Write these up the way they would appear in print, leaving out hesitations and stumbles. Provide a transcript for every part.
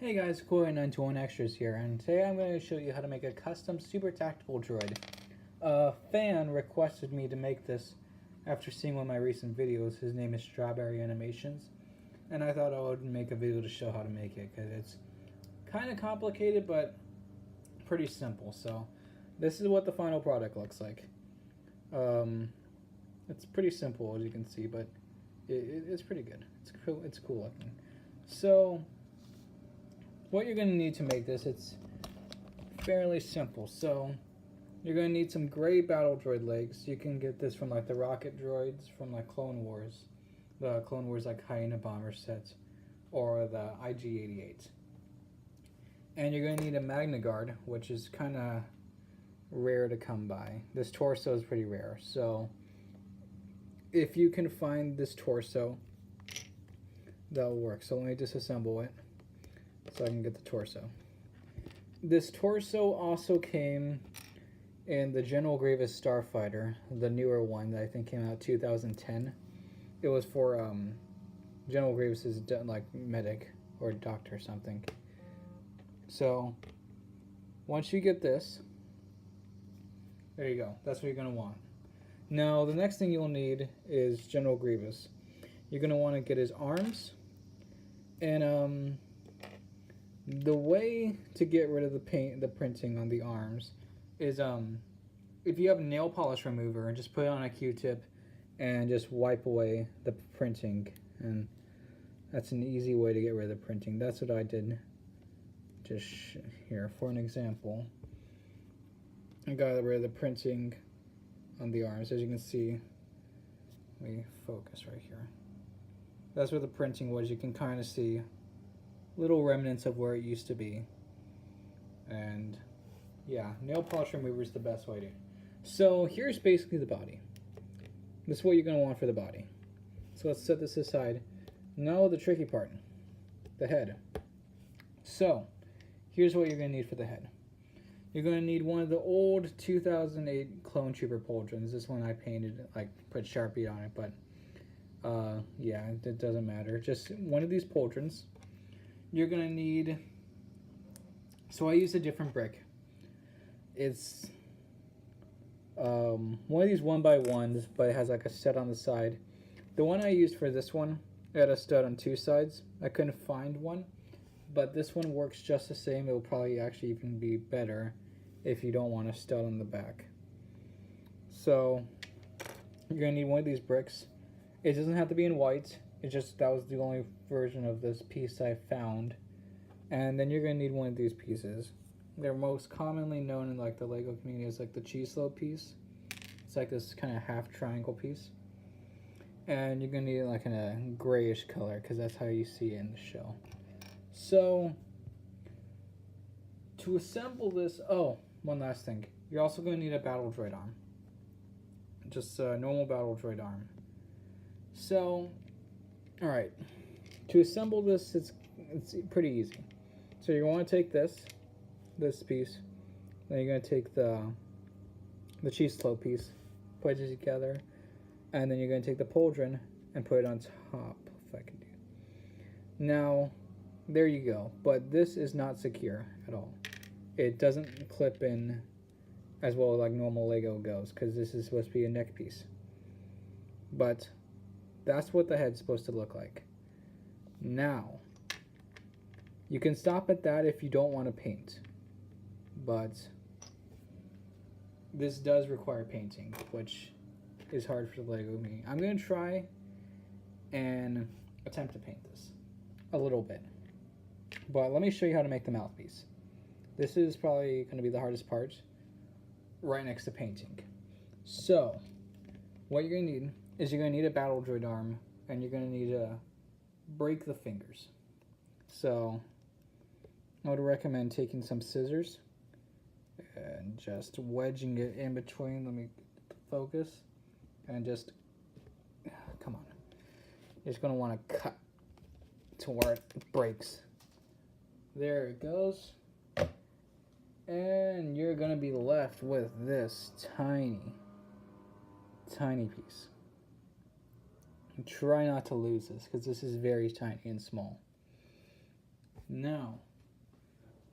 Hey guys, Koi921 Extras here, and today I'm going to show you how to make a custom super tactical droid. A fan requested me to make this after seeing one of my recent videos. His name is Strawberry Animations, and I thought I would make a video to show how to make it, because it's kind of complicated, but pretty simple. So, this is what the final product looks like. It's pretty simple, as you can see, but it's pretty good. It's cool looking. So, what you're going to need to make this, it's fairly simple. So you're going to need some gray battle droid legs. You can get this from like the rocket droids from like Clone Wars, the Clone Wars like Hyena bomber set, or the IG-88. And you're going to need a Magna Guard, which is kind of rare to come by. This torso is pretty rare, so if you can find this torso, that'll work. So let me disassemble it so I can get the torso. This torso also came in the General Grievous Starfighter, the newer one that I think came out 2010. It was for General Grievous's like medic or doctor or something. So once you get this, there you go. That's what you're gonna want. Now the next thing you'll need is General Grievous. You're gonna want to get his arms, and the way to get rid of the printing on the arms is if you have a nail polish remover, just put it on a Q-tip and just wipe away the printing, and that's an easy way to get rid of the printing. That's what I did. Just here for an example, I got rid of the printing on the arms. As you can see, let me focus right here. That's where the printing was. You can kind of see little remnants of where it used to be. And yeah, nail polish remover is the best way to. So here's basically the body. This is what you're going to want for the body. So let's set this aside. Now the tricky part, the head. So here's what you're going to need for the head. You're going to need one of the old 2008 Clone Trooper pauldrons. This one I painted, like put Sharpie on it, but yeah, it doesn't matter. Just one of these pauldrons. You're going to need, so I used a different brick. It's one of these 1x1s, but it has like a stud on the side. The one I used for this one, it had a stud on two sides. I couldn't find one, but this one works just the same. It will probably actually even be better if you don't want a stud on the back. So you're going to need one of these bricks. It doesn't have to be in white. It just, that was the only version of this piece I found. And then you're going to need one of these pieces. They're most commonly known in like the Lego community as like the cheese slope piece. It's like this kind of half triangle piece. And you're going to need it like in a grayish color, because that's how you see it in the show. So to assemble this, oh, one last thing. You're also going to need a battle droid arm. Just a normal battle droid arm. So alright, to assemble this, it's pretty easy. So you're going to take this piece, then you're going to take the cheese slope piece, put it together, and then you're going to take the pauldron and put it on top, if I can do it. Now, there you go, but this is not secure at all. It doesn't clip in as well like normal Lego goes, because this is supposed to be a neck piece. But that's what the head's supposed to look like. Now, you can stop at that if you don't want to paint, but this does require painting, which is hard for the Lego community. I'm going to try and attempt to paint this a little bit, but let me show you how to make the mouthpiece. This is probably going to be the hardest part, right next to painting. So, what you're going to need is you're going to need a battle droid arm, and you're going to need to break the fingers. So I would recommend taking some scissors and just wedging it in between. Let me focus, and just, come on. You're just going to want to cut to where it breaks. There it goes. And you're going to be left with this tiny piece. Try not to lose this, because this is very tiny and small. Now,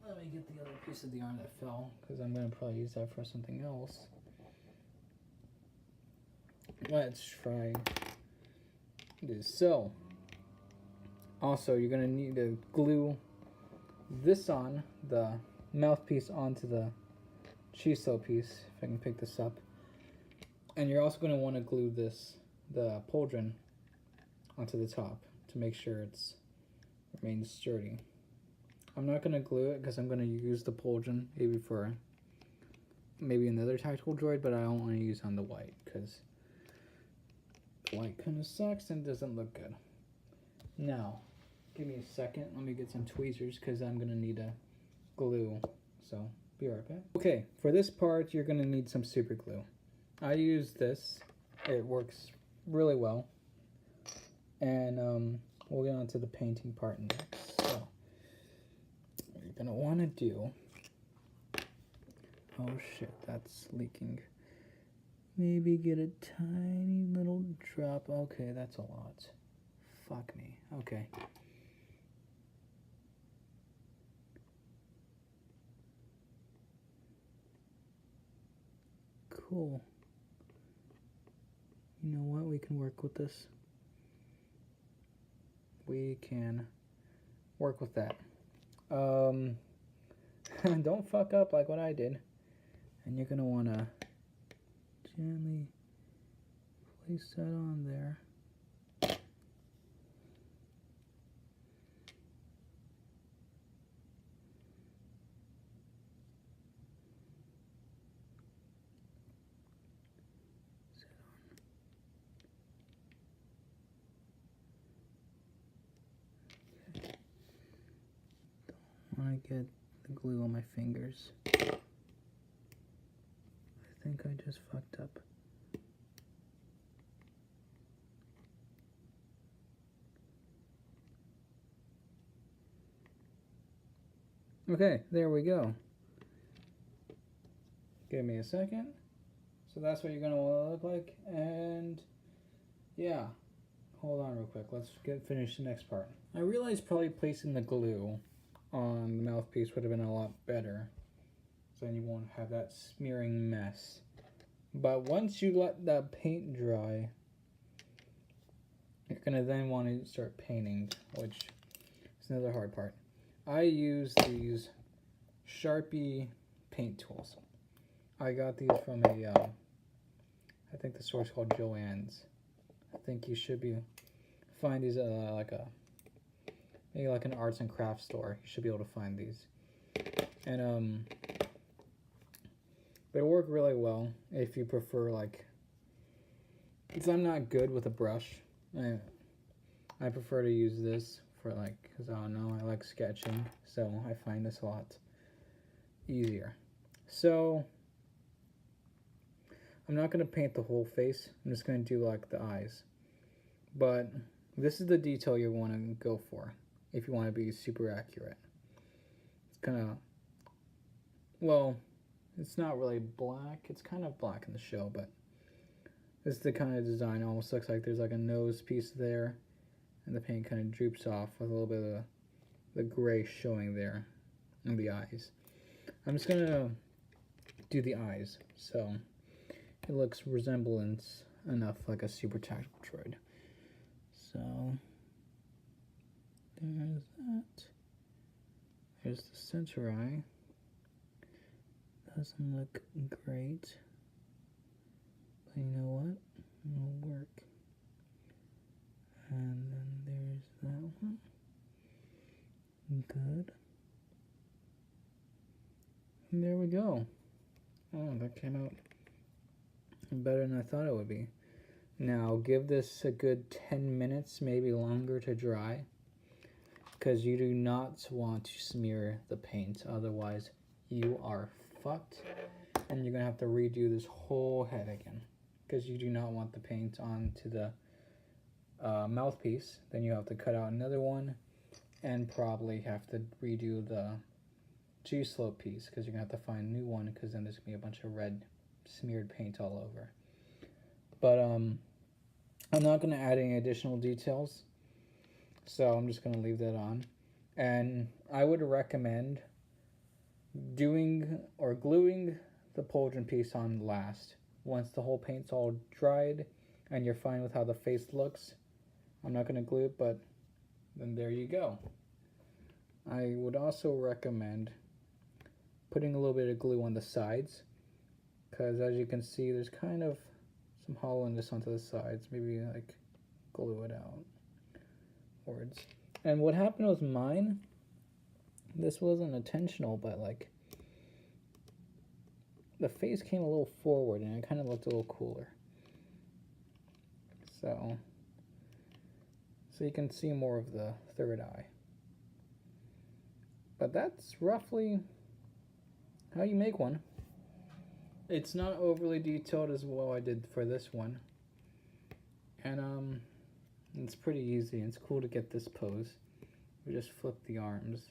Let me get the other piece of the arm that fell, because I'm going to probably use that for something else. Let's try this. So, also you're going to need to glue this on, the mouthpiece onto the chisel piece, if I can pick this up. And you're also going to want to glue this, the pauldron, onto the top to make sure it's remains sturdy. I'm not going to glue it because I'm going to use the pauldron maybe for another tactical droid, but I don't want to use on the white because the white kind of sucks and doesn't look good. Now, give me a second. Let me get some tweezers because I'm going to need a glue. So, be right back. Okay, for this part, you're going to need some super glue. I use this. It works really well. And we'll get on to the painting part next. So, what you're going to want to do... Oh shit, that's leaking. Maybe get a tiny little drop. Okay, that's a lot. Fuck me. Okay. Cool. You know what? We can work with this. We can work with that. Don't fuck up like what I did. And you're going to want to gently place that on there. Don't want to get the glue on my fingers. I think I just fucked up. Okay, there we go. Give me a second. So that's what you're gonna want to look like, and yeah. Hold on real quick. Let's finish the next part. I realized probably placing the glue on the mouthpiece would have been a lot better, so then you won't have that smearing mess. But once you let that paint dry, you're gonna then want to start painting, which is another hard part. I use these Sharpie paint tools. I got these from a, I think the store's called Joann's. I think you should find these maybe like an arts and crafts store. You should be able to find these. And they work really well if you prefer, like, because I'm not good with a brush. I prefer to use this for, like, because I don't know, I like sketching, so I find this a lot easier. So I'm not going to paint the whole face. I'm just going to do like the eyes. But this is the detail you want to go for if you want to be super accurate. It's kind of, well, it's not really black. It's kind of black in the show, but this is the kind of design. It almost looks like there's like a nose piece there, and the paint kind of droops off with a little bit of the gray showing there in the eyes. I'm just going to do the eyes, so it looks resemblance enough like a super tactical droid. So there's that. There's the center eye. Doesn't look great, but you know what? It'll work. And then there's that one. Good. And there we go. Oh, that came out better than I thought it would be. Now give this a good 10 minutes, maybe longer, to dry, because you do not want to smear the paint, otherwise you are fucked and you're gonna have to redo this whole head again, because you do not want the paint onto the mouthpiece. Then you have to cut out another one and probably have to redo the G-slope piece, because you're gonna have to find a new one, because then there's gonna be a bunch of red smeared paint all over. But I'm not going to add any additional details, so I'm just going to leave that on. And I would recommend doing or gluing the pauldron piece on last. Once the whole paint's all dried and you're fine with how the face looks, I'm not going to glue it, but then there you go. I would also recommend putting a little bit of glue on the sides, because as you can see, there's kind of some hollowness onto the sides. Maybe like glue it out. Words. And what happened with mine, this wasn't intentional, but like the face came a little forward and it kind of looked a little cooler. So you can see more of the third eye. But that's roughly how you make one. It's not overly detailed as well I did for this one. And it's pretty easy. It's cool to get this pose. We just flip the arms.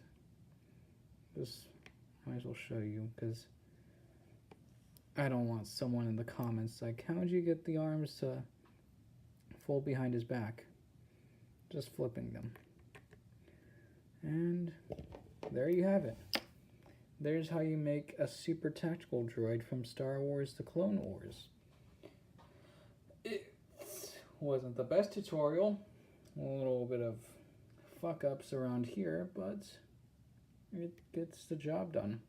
Just might as well show you, because I don't want someone in the comments like, how would you get the arms to fold behind his back? Just flipping them. And there you have it. There's how you make a super tactical droid from Star Wars to Clone Wars. It wasn't the best tutorial. A little bit of fuck-ups around here, but it gets the job done.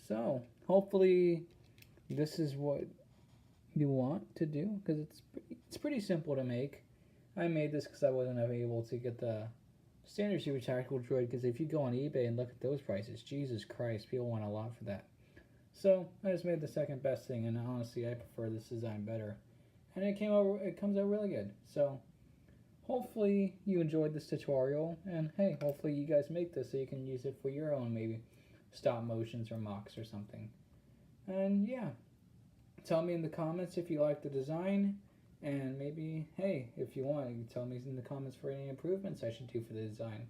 So, hopefully this is what you want to do, because it's pretty simple to make. I made this because I wasn't able to get the standard super tactical droid, because if you go on eBay and look at those prices, Jesus Christ, people want a lot for that. So I just made the second best thing, and honestly I prefer this design better, and it comes out really good. So hopefully you enjoyed this tutorial, and hey, hopefully you guys make this so you can use it for your own maybe stop motions or mocks or something. And yeah, tell me in the comments if you like the design. And maybe, hey, if you want, you can tell me in the comments for any improvements I should do for the design.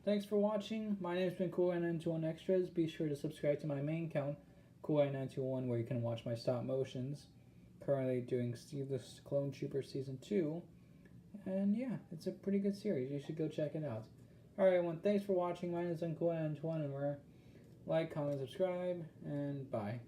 Thanks for watching. My name's been Cool921 Extras. Be sure to subscribe to my main account, Cool921, where you can watch my stop motions. Currently doing Steve the Clone Trooper Season 2. And yeah, it's a pretty good series. You should go check it out. Alright, everyone, thanks for watching. My name is Cool921, and we're like, comment, subscribe, and bye.